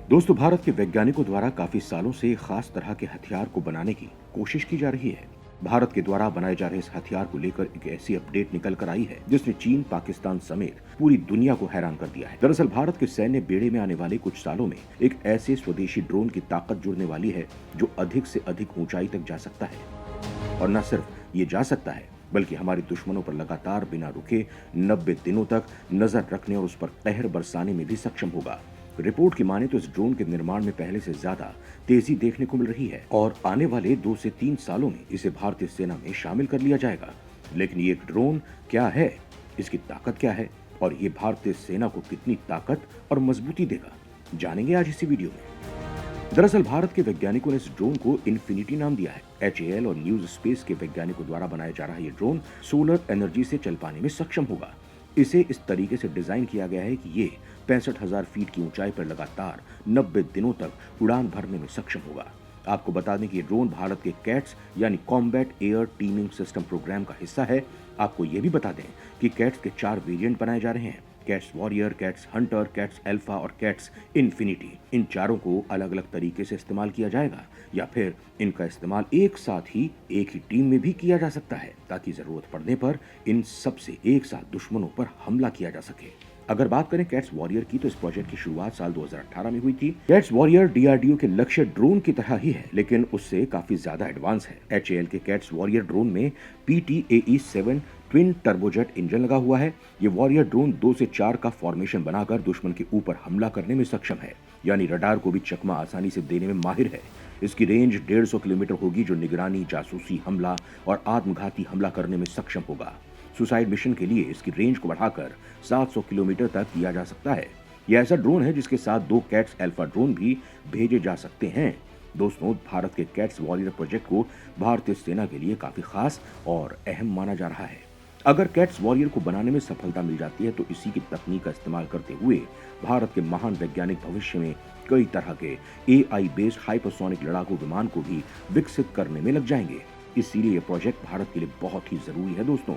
दोस्तों, भारत के वैज्ञानिकों द्वारा काफी सालों से खास तरह के हथियार को बनाने की कोशिश की जा रही है। भारत के द्वारा बनाए जा रहे इस हथियार को लेकर एक ऐसी अपडेट निकल कर आई है जिसने चीन, पाकिस्तान समेत पूरी दुनिया को हैरान कर दिया है। दरअसल भारत के सैन्य बेड़े में आने वाले कुछ सालों में एक ऐसे स्वदेशी ड्रोन की ताकत जुड़ने वाली है जो अधिक से अधिक ऊंचाई तक जा सकता है। और न सिर्फ ये जा सकता है, बल्कि हमारे दुश्मनों पर लगातार बिना रुके 90 दिनों तक नजर रखने और उस पर कहर बरसाने में भी सक्षम होगा। रिपोर्ट की माने तो इस ड्रोन के निर्माण में पहले से ज्यादा तेजी देखने को मिल रही है और आने वाले 2 से 3 सालों में इसे भारतीय सेना में शामिल कर लिया जाएगा। लेकिन ये ड्रोन क्या है, इसकी ताकत क्या है और ये भारतीय सेना को कितनी ताकत और मजबूती देगा, जानेंगे आज इसी वीडियो में। दरअसल भारत के वैज्ञानिकों ने इस ड्रोन को इन्फिनिटी नाम दिया है। HAL और न्यूज स्पेस के वैज्ञानिकों द्वारा बनाया जा रहा ये ड्रोन सोलर एनर्जी से चल पाने में सक्षम होगा। इसे इस तरीके से डिजाइन किया गया है कि ये 65,000 फीट की ऊंचाई पर लगातार 90 दिनों तक उड़ान भरने में सक्षम होगा। आपको बता दें कि ये ड्रोन भारत के कैट्स यानी combat air teeming system program का हिस्सा है। आपको ये भी बता दें कि कैट्स के 4 वेरिएंट बनाए जा रहे हैं: cats warrior, cats Hunter, cats alpha और कैट्स इन्फिनिटी। इन चारों को अलग अलग तरीके से इस्तेमाल किया जाएगा या फिर इनका इस्तेमाल एक साथ ही एक ही टीम में भी किया जा सकता है, ताकि जरूरत पड़ने पर इन सबसे एक साथ दुश्मनों पर हमला किया जा सके। अगर बात करें कैट्स वॉरियर की, तो इस प्रोजेक्ट की शुरुआत साल 2018 में हुई थी। कैट्स वॉरियर DRDO के लक्ष्य ड्रोन की तरह ही है, लेकिन उससे काफी ज्यादा एडवांस है। HAL के कैट्स वॉरियर ड्रोन में PTAE-7 ट्विन टर्बोजेट इंजन लगा हुआ है। ये वॉरियर ड्रोन 2 से 4 का फॉर्मेशन बनाकर दुश्मन के ऊपर हमला करने में सक्षम है, यानी रडार को भी चकमा आसानी से देने में माहिर है। इसकी रेंज 150 किलोमीटर होगी, जो निगरानी, जासूसी हमला और आत्मघाती हमला करने में सक्षम होगा। सुसाइड मिशन के लिए इसकी रेंज को बढ़ाकर 700 किलोमीटर तक किया जा सकता है। यह ऐसा ड्रोन है जिसके साथ 2 कैट्स अल्फा ड्रोन भी भेजे जा सकते हैं। दोस्तों, भारत के कैट्स वॉरियर प्रोजेक्ट को भारतीय सेना के लिए काफी खास और अहम माना जा रहा है। अगर कैट्स वॉरियर को बनाने में सफलता मिल जाती है तो इसी की तकनीक का इस्तेमाल करते हुए भारत के महान वैज्ञानिक भविष्य में कई तरह के AI बेस्ड हाइपरसोनिक लड़ाकू विमान को भी विकसित करने में लग जाएंगे। इसीलिए यह प्रोजेक्ट भारत के लिए बहुत ही जरूरी है दोस्तों।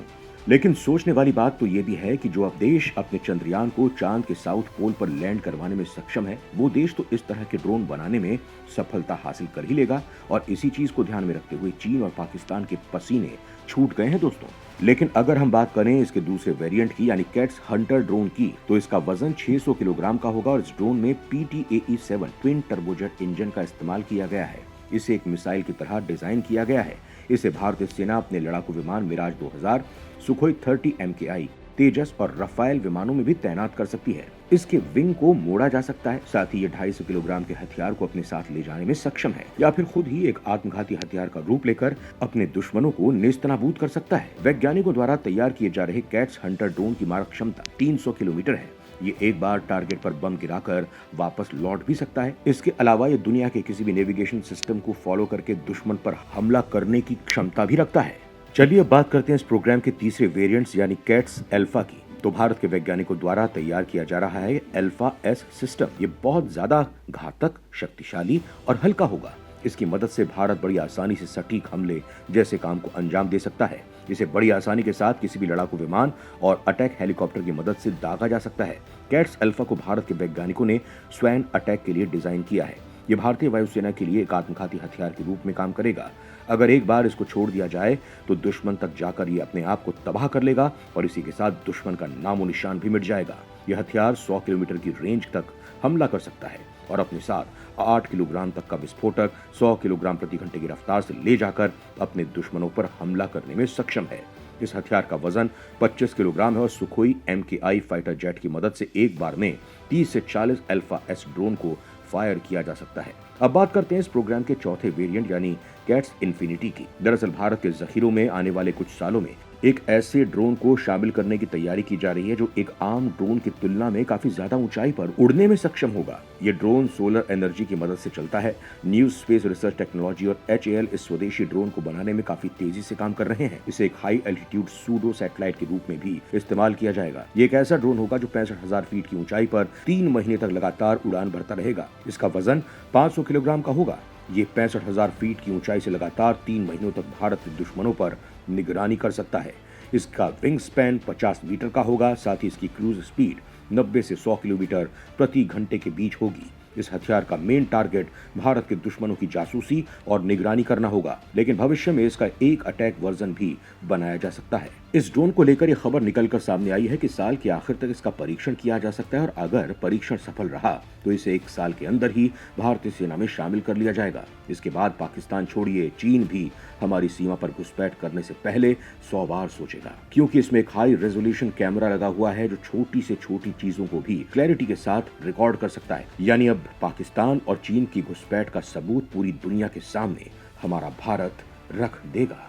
लेकिन सोचने वाली बात तो ये भी है कि जो अब देश अपने चंद्रयान को चांद के साउथ पोल पर लैंड करवाने में सक्षम है, वो देश तो इस तरह के ड्रोन बनाने में सफलता हासिल कर ही लेगा। और इसी चीज को ध्यान में रखते हुए चीन और पाकिस्तान के पसीने छूट गए हैं दोस्तों। लेकिन अगर हम बात करें इसके दूसरे वेरिएंट की, यानी कैट्स हंटर ड्रोन की, तो इसका वजन 600 किलोग्राम का होगा और इस ड्रोन में PTAE-7 ट्विन टर्बोजेट इंजन का इस्तेमाल किया गया है। इसे एक मिसाइल की तरह डिजाइन किया गया है। इसे भारतीय सेना अपने लड़ाकू विमान मिराज 2000, सुखोई 30 MKI, तेजस और रफाल विमानों में भी तैनात कर सकती है। इसके विंग को मोड़ा जा सकता है। साथ ही ये 250 किलोग्राम के हथियार को अपने साथ ले जाने में सक्षम है या फिर खुद ही एक आत्मघाती हथियार का रूप लेकर अपने दुश्मनों को नेस्तनाबूद कर सकता है। वैज्ञानिकों द्वारा तैयार किए जा रहे कैट्स हंटर ड्रोन की मारक क्षमता 300 किलोमीटर है। ये एक बार टारगेट पर बम गिराकर वापस लौट भी सकता है। इसके अलावा ये दुनिया के किसी भी नेविगेशन सिस्टम को फॉलो करके दुश्मन पर हमला करने की क्षमता भी रखता है। चलिए अब बात करते हैं इस प्रोग्राम के तीसरे वेरिएंट्स यानी कैट्स अल्फा की। तो भारत के वैज्ञानिकों द्वारा तैयार किया जा रहा है अल्फा S सिस्टम। ये बहुत ज्यादा घातक, शक्तिशाली और हल्का होगा। इसकी मदद से भारत बड़ी आसानी से सटीक हमले जैसे काम को अंजाम दे सकता है। इसे बड़ी आसानी के साथ किसी भी लड़ाकू विमान और अटैक हेलीकॉप्टर की मदद से दागा जा सकता है। कैट्स अल्फा को भारत के वैज्ञानिकों ने स्वैन अटैक के लिए डिजाइन किया है। ये भारतीय वायुसेना के लिए एक आत्मघाती हथियार के रूप में काम करेगा। अगर एक बार इसको छोड़ दिया जाए तो दुश्मन तक जाकर ये अपने आप को तबाह कर लेगा और इसी के साथ दुश्मन का नामो निशान भी मिट जाएगा। यह हथियार 100 किलोमीटर की रेंज तक हमला कर सकता है और अपने साथ 8 किलोग्राम तक का विस्फोटक 100 किलोग्राम प्रति घंटे की रफ्तार से ले जाकर अपने दुश्मनों पर हमला करने में सक्षम है। इस हथियार का वजन 25 किलोग्राम है और सुखोई MKI फाइटर जेट की मदद से एक बार में 30 से 40 अल्फा S ड्रोन को फायर किया जा सकता है। अब बात करते हैं इस प्रोग्राम के चौथे वेरिएंट यानी कैट्स इन्फिनिटी की। दरअसल भारत के जखीरों में आने वाले कुछ सालों में एक ऐसे ड्रोन को शामिल करने की तैयारी की जा रही है जो एक आम ड्रोन की तुलना में काफी ज्यादा ऊंचाई पर उड़ने में सक्षम होगा। ये ड्रोन सोलर एनर्जी की मदद से चलता है। न्यू स्पेस रिसर्च टेक्नोलॉजी और HAL इस स्वदेशी ड्रोन को बनाने में काफी तेजी से काम कर रहे हैं। इसे एक हाई एल्टीट्यूड सूडो सैटेलाइट के रूप में भी इस्तेमाल किया जाएगा। ये एक ऐसा ड्रोन होगा जो 65,000 फीट की ऊंचाई पर 3 महीने तक लगातार उड़ान भरता रहेगा। इसका वजन 500 किलोग्राम का होगा। ये 65,000 फीट की ऊंचाई से लगातार 3 महीनों तक भारत के दुश्मनों पर निगरानी कर सकता है। इसका विंग स्पैन 50 मीटर का होगा। साथ ही इसकी क्रूज स्पीड 90 से 100 किलोमीटर प्रति घंटे के बीच होगी। इस हथियार का मेन टारगेट भारत के दुश्मनों की जासूसी और निगरानी करना होगा, लेकिन भविष्य में इसका एक अटैक वर्जन भी बनाया जा सकता है। इस ड्रोन को लेकर यह खबर निकलकर सामने आई है कि साल के आखिर तक इसका परीक्षण किया जा सकता है और अगर परीक्षण सफल रहा तो इसे 1 साल के अंदर ही भारतीय सेना में शामिल कर लिया जाएगा। इसके बाद पाकिस्तान छोड़िए चीन भी हमारी सीमा पर घुसपैठ करने से पहले 100 बार सोचेगा, क्योंकि इसमें एक हाई रेजोल्यूशन कैमरा लगा हुआ है जो छोटी से छोटी चीजों को भी क्लैरिटी के साथ रिकॉर्ड कर सकता है। यानी अब पाकिस्तान और चीन की घुसपैठ का सबूत पूरी दुनिया के सामने हमारा भारत रख देगा।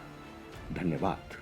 धन्यवाद।